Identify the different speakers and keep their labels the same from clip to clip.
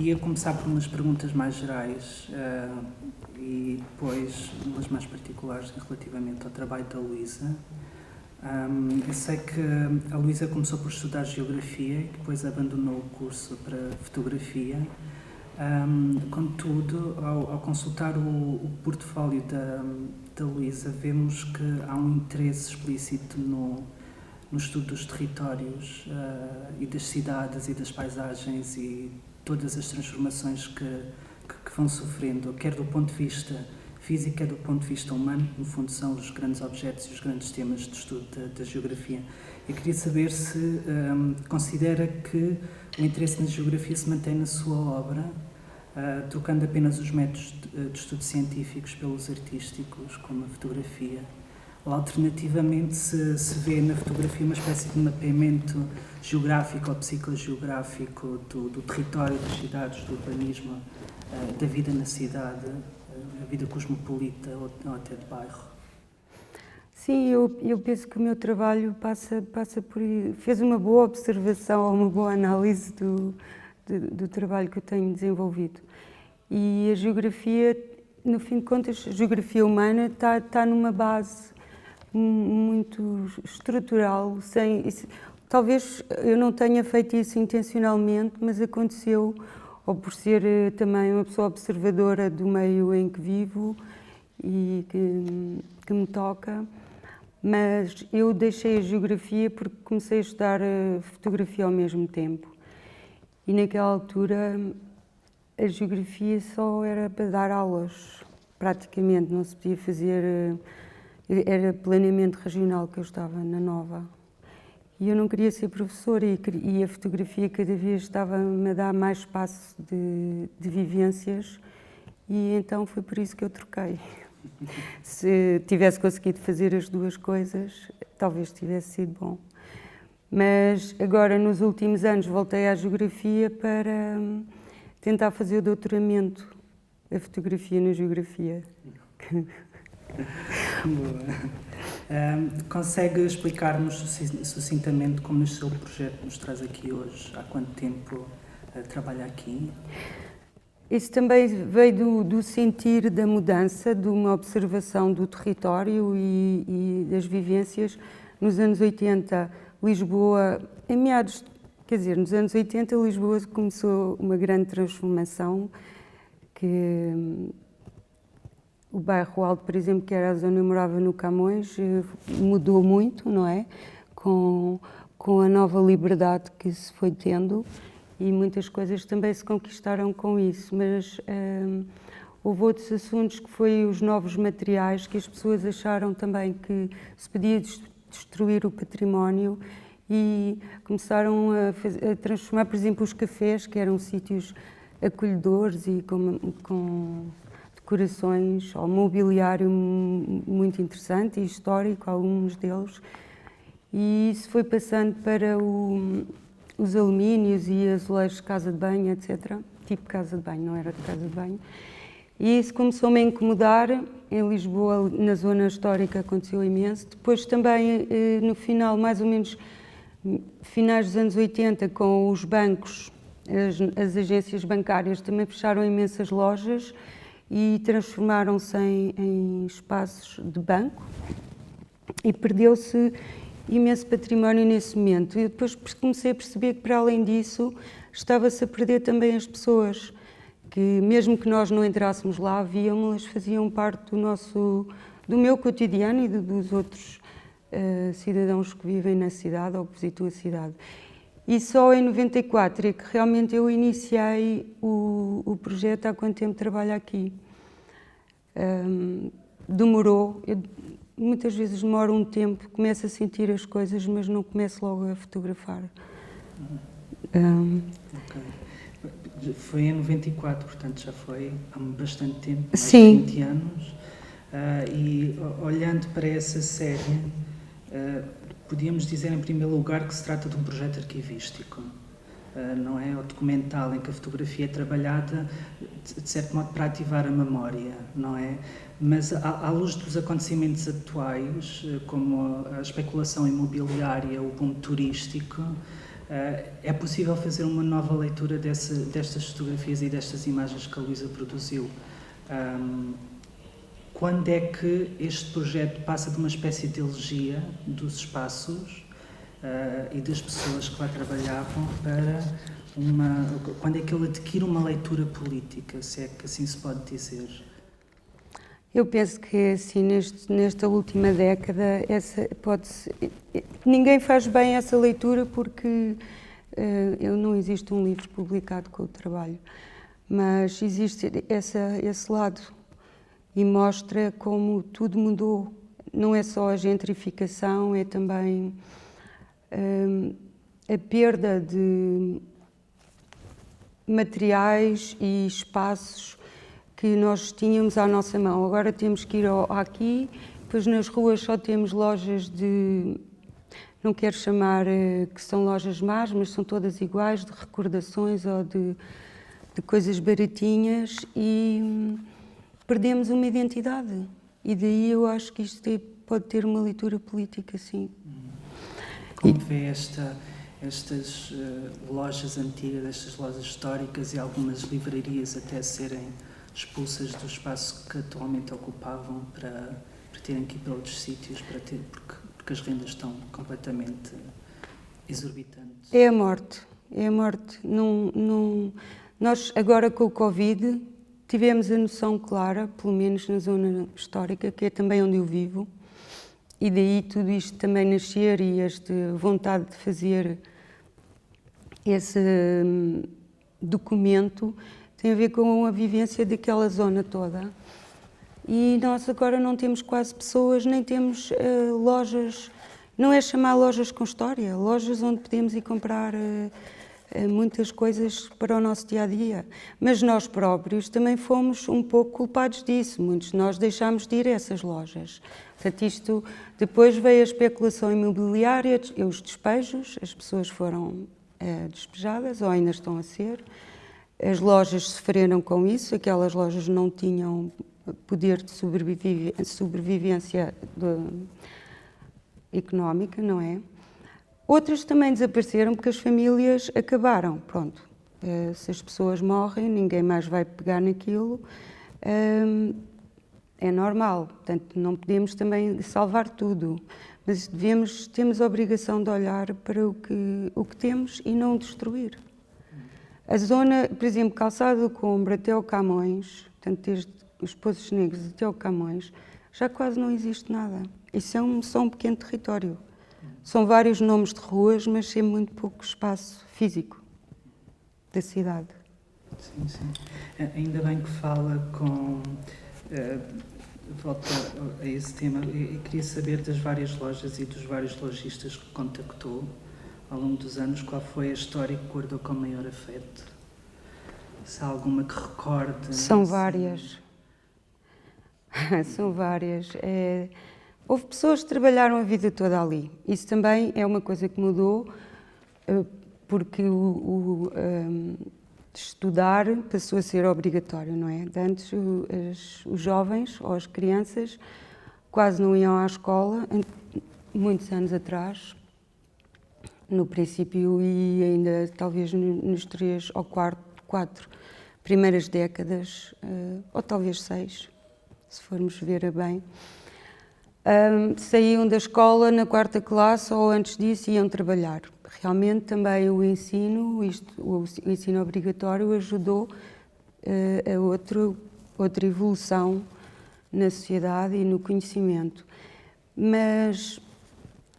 Speaker 1: Ia começar por umas perguntas mais gerais e depois umas mais particulares relativamente ao trabalho da Luísa. Eu sei que a Luísa começou por estudar Geografia e depois abandonou o curso para Fotografia. Contudo, ao consultar o portfólio da Luísa, vemos que há um interesse explícito no estudo dos territórios e das cidades e das paisagens e todas as transformações que vão sofrendo, quer do ponto de vista físico, quer do ponto de vista humano. No fundo, são os grandes objetos e os grandes temas de estudo da geografia. Eu queria saber se considera que o interesse na geografia se mantém na sua obra, trocando apenas os métodos de estudo científicos pelos artísticos, como a fotografia, ou alternativamente se vê na fotografia uma espécie de mapeamento geográfico ou psicogeográfico do território, das cidades, do urbanismo, da vida na cidade, a vida cosmopolita ou até de bairro.
Speaker 2: Sim, eu penso que o meu trabalho passa por... fez uma boa observação, uma boa análise do trabalho que eu tenho desenvolvido. E a geografia, no fim de contas, a geografia humana está numa base muito estrutural, talvez eu não tenha feito isso intencionalmente, mas aconteceu, ou por ser também uma pessoa observadora do meio em que vivo e que me toca, mas eu deixei a geografia porque comecei a estudar a fotografia ao mesmo tempo. E naquela altura a geografia só era para dar aulas, praticamente, não se podia fazer... Era planeamento regional que eu estava na Nova. E eu não queria ser professora e a fotografia cada vez estava-me a dar mais espaço de vivências e então foi por isso que eu troquei. Se tivesse conseguido fazer as duas coisas, talvez tivesse sido bom. Mas agora, nos últimos anos, voltei à geografia para tentar fazer o doutoramento, a fotografia na geografia.
Speaker 1: Consegue explicar-nos sucintamente como este seu projeto nos traz aqui hoje? Há quanto tempo trabalha aqui?
Speaker 2: Isso também veio do sentir da mudança, de uma observação do território e das vivências. Nos anos 80, Lisboa, nos anos 80, Lisboa começou uma grande transformação que... O bairro Alto, por exemplo, que era a zona onde eu morava no Camões, mudou muito, não é? Com a nova liberdade que se foi tendo e muitas coisas também se conquistaram com isso, mas houve outros assuntos que foi os novos materiais que as pessoas acharam também que se podia destruir o património e começaram a transformar, por exemplo, os cafés, que eram sítios acolhedores e com decorações ou mobiliário muito interessante e histórico, alguns deles, e isso foi passando para os alumínios e azulejos de casa de banho, etc. Tipo casa de banho, não era de casa de banho. E isso começou-me a incomodar. Em Lisboa, na zona histórica, aconteceu imenso. Depois também, no final, mais ou menos, finais dos anos 80, com os bancos, as agências bancárias também fecharam imensas lojas e transformaram-se em espaços de banco e perdeu-se imenso património nesse momento. E depois comecei a perceber que, para além disso, estava-se a perder também as pessoas, que mesmo que nós não entrássemos lá, víamos-las, faziam parte do meu cotidiano e dos outros cidadãos que vivem na cidade ou que visitam a cidade. E só em 94 é que realmente eu iniciei o projeto. Há quanto tempo trabalho aqui? Demorou, muitas vezes demora um tempo, começo a sentir as coisas, mas não começo logo a fotografar.
Speaker 1: Okay. Foi em 94, portanto já foi há bastante tempo, mais
Speaker 2: Sim.
Speaker 1: de 20 anos. E olhando para essa série, podíamos dizer em primeiro lugar que se trata de um projeto arquivístico, não é? O documental em que a fotografia é trabalhada, de certo modo, para ativar a memória, não é? Mas à luz dos acontecimentos atuais, como a especulação imobiliária, o boom turístico, É possível fazer uma nova leitura destas fotografias e destas imagens que a Luísa produziu? Quando é que este projeto passa de uma espécie de elegia dos espaços e das pessoas que lá trabalhavam para quando é que ele adquire uma leitura política, se é que assim se pode dizer?
Speaker 2: Eu penso que assim, nesta última década, ninguém faz bem essa leitura porque não existe um livro publicado com o trabalho, mas existe esse lado e mostra como tudo mudou. Não é só a gentrificação, é também a perda de materiais e espaços que nós tínhamos à nossa mão. Agora temos que ir aqui, depois nas ruas só temos lojas não quero chamar que são lojas más, mas são todas iguais, de recordações ou de coisas baratinhas, e perdemos uma identidade. E daí eu acho que isto pode ter uma leitura política, sim.
Speaker 1: Como vê estas lojas antigas, estas lojas históricas e algumas livrarias até serem expulsas do espaço que atualmente ocupavam para terem que ir para outros sítios, porque as rendas estão completamente exorbitantes?
Speaker 2: É a morte. Nós agora com o Covid tivemos a noção clara, pelo menos na zona histórica, que é também onde eu vivo, e daí tudo isto também nascer e esta vontade de fazer esse documento tem a ver com a vivência daquela zona toda. E nós agora não temos quase pessoas, nem temos lojas, não é chamar lojas com história, lojas onde podemos ir comprar muitas coisas para o nosso dia-a-dia. Mas nós próprios também fomos um pouco culpados disso, muitos de nós deixámos de ir a essas lojas. Portanto, depois veio a especulação imobiliária, os despejos, as pessoas foram despejadas ou ainda estão a ser. As lojas sofreram com isso, aquelas lojas não tinham poder de sobrevivência económica, não é? Outras também desapareceram porque as famílias acabaram. Pronto, se as pessoas morrem, ninguém mais vai pegar naquilo, é normal. Portanto, não podemos também salvar tudo, mas temos a obrigação de olhar para o que temos e não destruir. A zona, por exemplo, Calçada do Coimbra até o Camões, portanto, desde os Poços Negros até o Camões, já quase não existe nada. Isso é só um pequeno território. São vários nomes de ruas, mas é muito pouco espaço físico da cidade.
Speaker 1: Sim, sim. Ainda bem que fala com... volto a esse tema. Eu queria saber das várias lojas e dos vários lojistas que contactou ao longo dos anos, qual foi a história que guardou com maior afeto? Se há alguma que recorde?
Speaker 2: São várias. São várias. Houve pessoas que trabalharam a vida toda ali. Isso também é uma coisa que mudou, porque estudar passou a ser obrigatório, não é? Antes, os jovens ou as crianças quase não iam à escola, muitos anos atrás. No princípio e ainda talvez nos 3 ou 4 primeiras décadas, ou talvez 6, se formos ver bem, saíam da escola na 4ª classe ou antes disso iam trabalhar. Realmente também o ensino obrigatório ajudou a outra evolução na sociedade e no conhecimento. Mas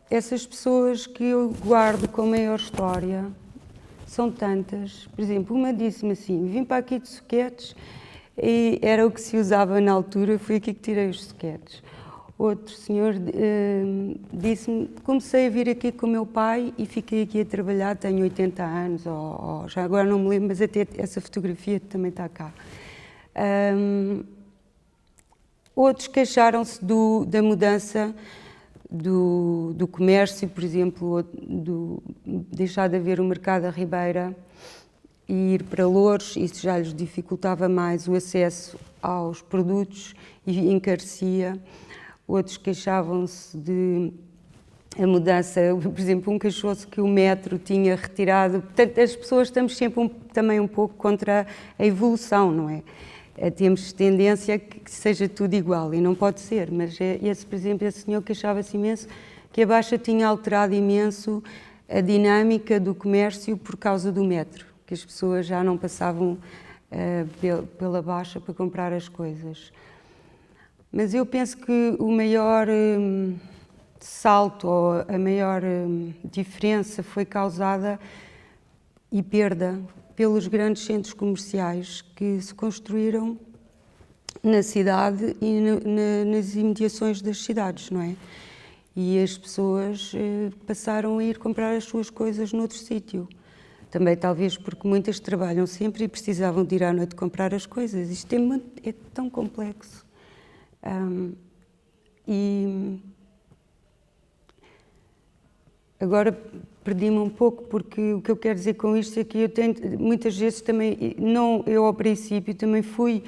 Speaker 2: essas pessoas que eu guardo com maior história são tantas. Por exemplo, uma disse-me assim: vim para aqui de soquetes e era o que se usava na altura, foi aqui que tirei os soquetes. Outro senhor disse-me: comecei a vir aqui com o meu pai e fiquei aqui a trabalhar, tenho 80 anos, ou já agora não me lembro, mas até essa fotografia também está cá. Outros queixaram-se da mudança do comércio, por exemplo, deixar de haver o mercado à Ribeira e ir para Louros, isso já lhes dificultava mais o acesso aos produtos e encarecia. Outros queixavam-se a mudança, por exemplo, um queixou-se que o metro tinha retirado. Portanto, as pessoas estamos sempre também um pouco contra a evolução, não é? Temos tendência que seja tudo igual e não pode ser, mas por exemplo, esse senhor queixava-se imenso que a Baixa tinha alterado imenso a dinâmica do comércio por causa do metro, que as pessoas já não passavam pela Baixa para comprar as coisas. Mas eu penso que o maior salto ou a maior diferença foi causada e perda pelos grandes centros comerciais que se construíram na cidade e nas imediações das cidades, não é? E as pessoas passaram a ir comprar as suas coisas noutro sítio. Também talvez porque muitas trabalham sempre e precisavam de ir à noite comprar as coisas. Isto é tão complexo. E agora perdi-me um pouco, porque o que eu quero dizer com isto é que eu tento, muitas vezes também, não eu ao princípio também fui,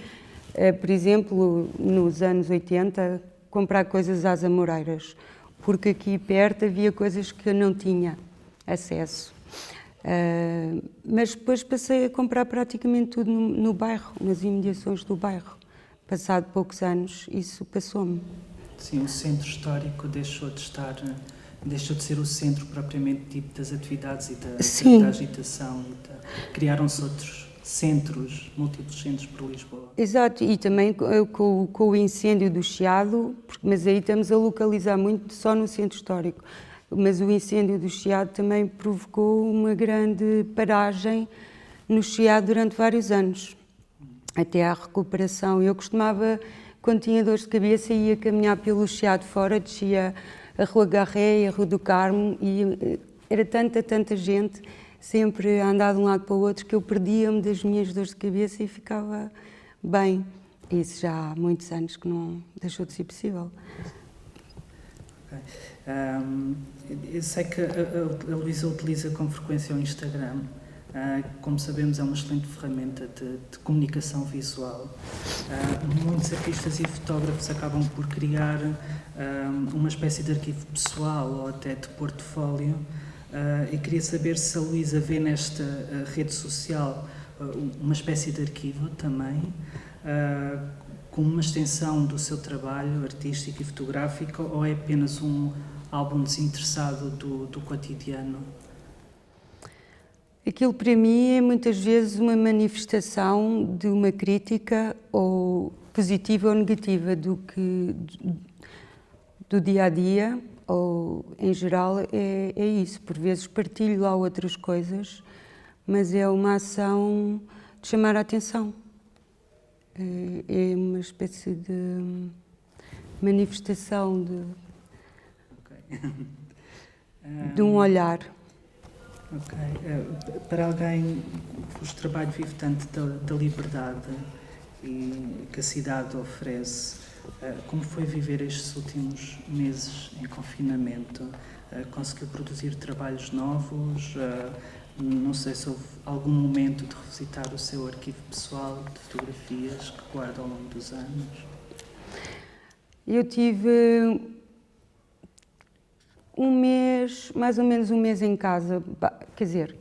Speaker 2: por exemplo, nos anos 80, comprar coisas às Amoreiras, porque aqui perto havia coisas que eu não tinha acesso. Mas depois passei a comprar praticamente tudo no bairro, nas imediações do bairro. Passado poucos anos, isso passou-me.
Speaker 1: Sim, o centro histórico deixou de ser o centro propriamente dito das atividades e da agitação. Criaram-se outros centros, múltiplos centros por Lisboa.
Speaker 2: Exato, e também com o incêndio do Chiado, mas aí estamos a localizar muito só no centro histórico, mas o incêndio do Chiado também provocou uma grande paragem no Chiado durante vários anos, até à recuperação. Eu costumava, quando tinha dores de cabeça, ia caminhar pelo Chiado fora, descia a Rua Garré e a Rua do Carmo, e era tanta gente, sempre a andar de um lado para o outro, que eu perdia-me das minhas dores de cabeça e ficava bem. Isso já há muitos anos que não deixou de ser possível.
Speaker 1: Okay. Eu sei que a Luísa utiliza com frequência o Instagram. Como sabemos, é uma excelente ferramenta de comunicação visual. Muitos artistas e fotógrafos acabam por criar uma espécie de arquivo pessoal ou até de portfólio. E queria saber se a Luísa vê nesta rede social uma espécie de arquivo também, como uma extensão do seu trabalho artístico e fotográfico, ou é apenas um álbum desinteressado do cotidiano?
Speaker 2: Aquilo para mim é muitas vezes uma manifestação de uma crítica, ou positiva ou negativa, do dia a dia, ou em geral é isso. Por vezes partilho lá outras coisas, mas é uma ação de chamar a atenção. É uma espécie de manifestação de um olhar.
Speaker 1: Ok. Para alguém cujo trabalho vive tanto da liberdade e que a cidade oferece, como foi viver estes últimos meses em confinamento? Conseguiu produzir trabalhos novos? Não sei se houve algum momento de revisitar o seu arquivo pessoal de fotografias que guarda ao longo dos anos?
Speaker 2: Eu tive mais ou menos um mês em casa, quer dizer,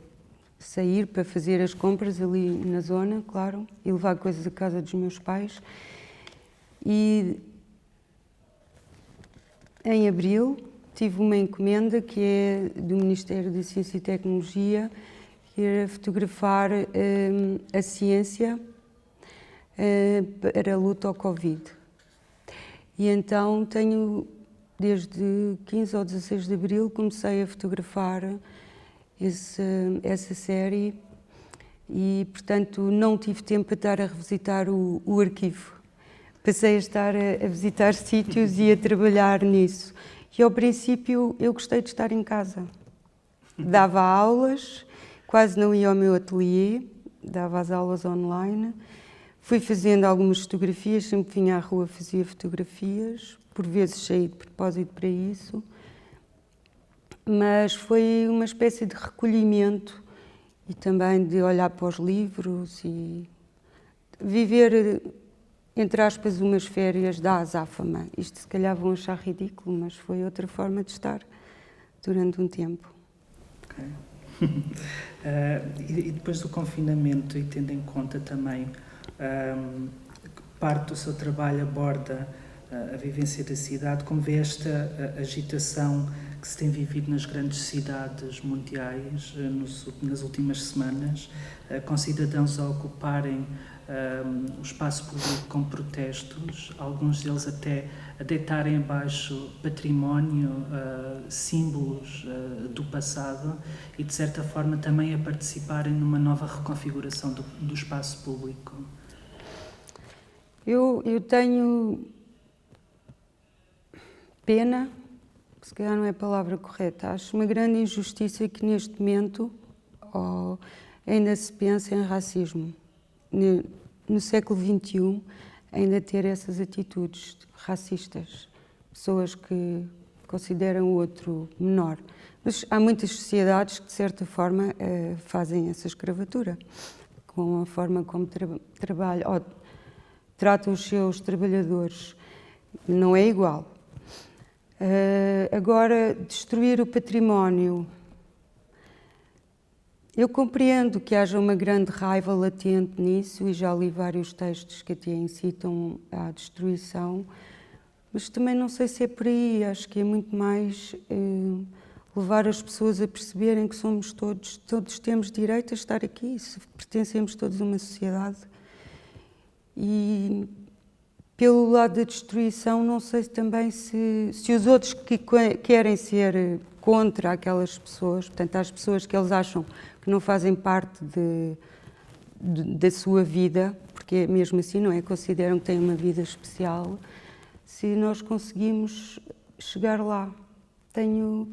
Speaker 2: sair para fazer as compras ali na zona, claro, e levar coisas à casa dos meus pais. E em abril tive uma encomenda que é do Ministério da Ciência e Tecnologia, que era fotografar a ciência para a luta ao Covid. E então desde 15 ou 16 de abril, comecei a fotografar essa série e, portanto, não tive tempo para estar a revisitar o arquivo. Passei a estar a visitar sítios e a trabalhar nisso. E, ao princípio, eu gostei de estar em casa. Dava aulas, quase não ia ao meu ateliê, dava as aulas online. Fui fazendo algumas fotografias, sempre vinha à rua, fazia fotografias. Por vezes saí de propósito para isso, mas foi uma espécie de recolhimento e também de olhar para os livros e viver, entre aspas, umas férias da azáfama. Isto se calhar vão achar ridículo, mas foi outra forma de estar durante um tempo.
Speaker 1: Okay. E depois do confinamento, e tendo em conta também parte do seu trabalho aborda a vivência da cidade, como vê esta agitação que se tem vivido nas grandes cidades mundiais nas últimas semanas, com cidadãos a ocuparem o espaço público com protestos, alguns deles até a deitarem abaixo património, símbolos do passado e, de certa forma, também a participarem numa nova reconfiguração do espaço público?
Speaker 2: Eu tenho pena, se calhar não é a palavra correta, acho uma grande injustiça que neste momento ainda se pensa em racismo. No século XXI, ainda ter essas atitudes racistas, pessoas que consideram o outro menor. Mas há muitas sociedades que, de certa forma, fazem essa escravatura, com a forma como trabalham, ou tratam os seus trabalhadores. Não é igual. Agora, destruir o património. Eu compreendo que haja uma grande raiva latente nisso e já li vários textos que até incitam à destruição, mas também não sei se é por aí. Acho que é muito mais levar as pessoas a perceberem que somos todos temos direito a estar aqui, se pertencemos todos a uma sociedade. E pelo lado da destruição, não sei também se os outros que querem ser contra aquelas pessoas, portanto, as pessoas que eles acham que não fazem parte da sua vida, porque mesmo assim não é, consideram que têm uma vida especial, se nós conseguimos chegar lá. Tenho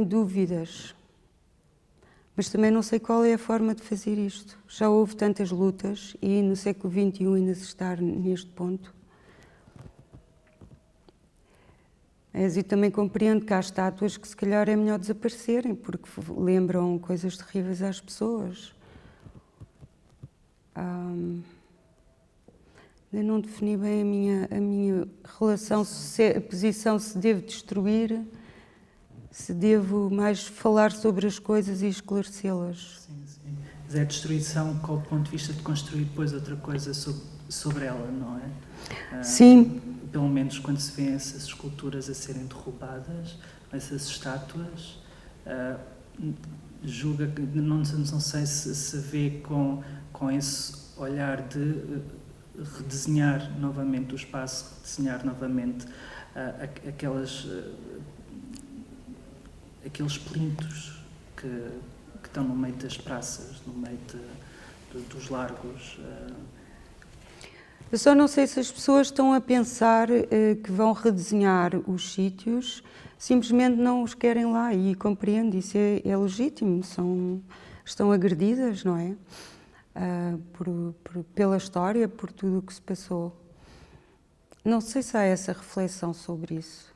Speaker 2: dúvidas, mas também não sei qual é a forma de fazer isto. Já houve tantas lutas e no século XXI ainda se está neste ponto. Mas eu também compreendo que há estátuas que se calhar é melhor desaparecerem, porque lembram coisas terríveis às pessoas. Ainda não defini bem a minha relação, a posição, se devo destruir, se devo mais falar sobre as coisas e esclarecê-las.
Speaker 1: Sim, sim. Mas é a destruição com o ponto de vista de construir depois outra coisa sobre ela, não é?
Speaker 2: Sim.
Speaker 1: Pelo menos quando se vê essas esculturas a serem derrubadas, essas estátuas, julga que, não sei se vê com esse olhar de redesenhar novamente o espaço, redesenhar novamente aqueles plintos que estão no meio das praças, no meio dos largos.
Speaker 2: Eu só não sei se as pessoas estão a pensar que vão redesenhar os sítios, simplesmente não os querem lá, e compreendo, isso é legítimo, estão agredidas, não é? Pela história, por tudo o que se passou. Não sei se há essa reflexão sobre isso,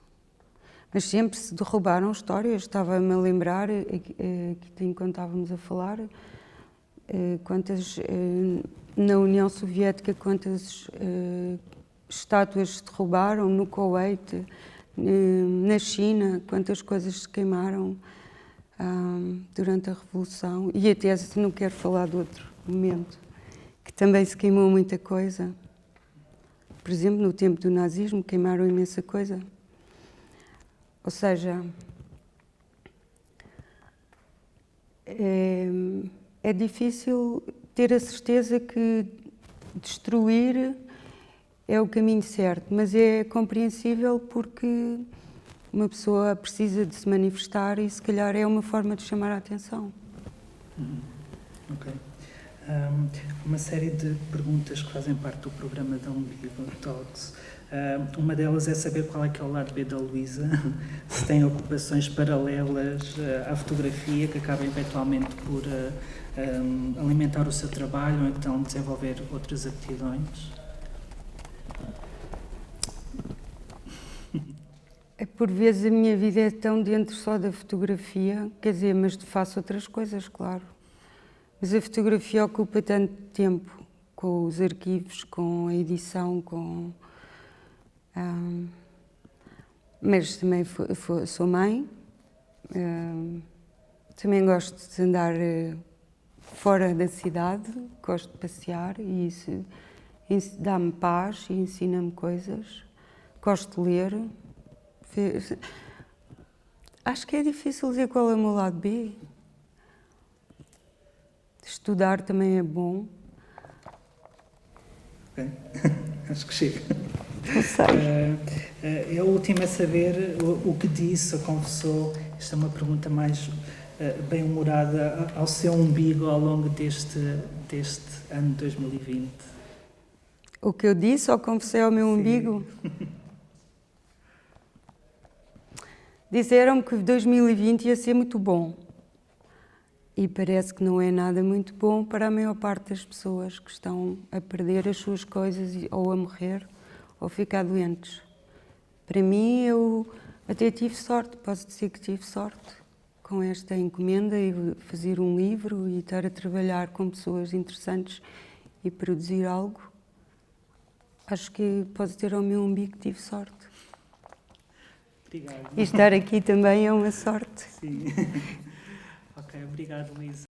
Speaker 2: mas sempre se derrubaram histórias. Estava-me a lembrar, enquanto estávamos a falar, quantas... Na União Soviética, quantas estátuas se derrubaram, no Kuwait, na China, quantas coisas se queimaram durante a Revolução. E até não quero falar de outro momento, que também se queimou muita coisa. Por exemplo, no tempo do nazismo, queimaram imensa coisa. Ou seja, é difícil ter a certeza que destruir é o caminho certo, mas é compreensível porque uma pessoa precisa de se manifestar e se calhar é uma forma de chamar a atenção.
Speaker 1: Ok. Uma série de perguntas que fazem parte do programa da Umbigo Talks. Uma delas é saber qual é que é o lado B da Luísa, se tem ocupações paralelas à fotografia que acabam eventualmente por alimentar o seu trabalho ou então desenvolver outras aptidões.
Speaker 2: Por vezes a minha vida é tão dentro só da fotografia, quer dizer, mas faço outras coisas, claro. Mas a fotografia ocupa tanto tempo, com os arquivos, com a edição, mas também sou mãe, Também gosto de andar fora da cidade, gosto de passear e isso dá-me paz e ensina-me coisas. Gosto de ler. Acho que é difícil dizer qual é o meu lado B. Estudar também é bom.
Speaker 1: Ok, acho que chega.
Speaker 2: Não sei.
Speaker 1: A última é saber o que disse ou confessou. Esta é uma pergunta mais bem-humorada ao seu umbigo ao longo deste ano de 2020.
Speaker 2: O que eu disse ou confessei ao meu umbigo? Disseram-me que 2020 ia ser muito bom. E parece que não é nada muito bom para a maior parte das pessoas que estão a perder as suas coisas ou a morrer ou ficar doentes. Para mim, eu até tive sorte, posso dizer que tive sorte com esta encomenda e fazer um livro e estar a trabalhar com pessoas interessantes e produzir algo. Acho que posso ter ao meu umbigo que tive sorte.
Speaker 1: Obrigado.
Speaker 2: E estar aqui também é uma sorte.
Speaker 1: Sim. Ok, obrigado, Luísa.